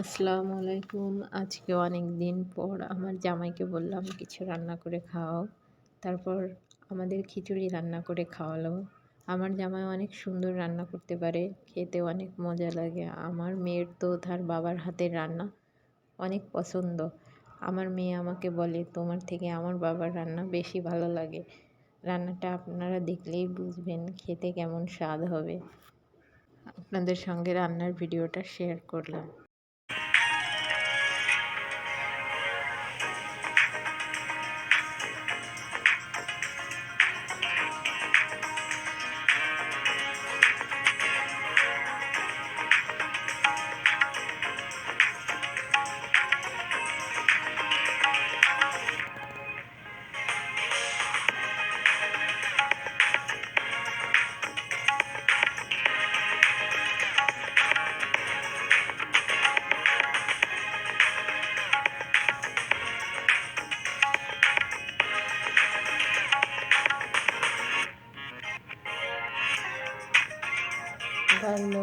আসসালামু আলাইকুম। আজকে অনেক দিন পর আমার জামাইকে বললাম কিছু রান্না করে খাওয়াও। তারপর আমাদের খিচুড়ি রান্না করে খাওয়ালো। আমার জামাই অনেক সুন্দর রান্না করতে পারে, খেতে অনেক মজা লাগে। আমার মেয়ের তো তার বাবার হাতের রান্না অনেক পছন্দ। আমার মেয়ে আমাকে বলে, তোমার থেকে আমার বাবার রান্না বেশি ভালো লাগে। রান্নাটা আপনারা দেখলেই বুঝবেন খেতে কেমন স্বাদ হবে। আপনাদের সঙ্গে রান্নার ভিডিওটা শেয়ার করলাম। ভালো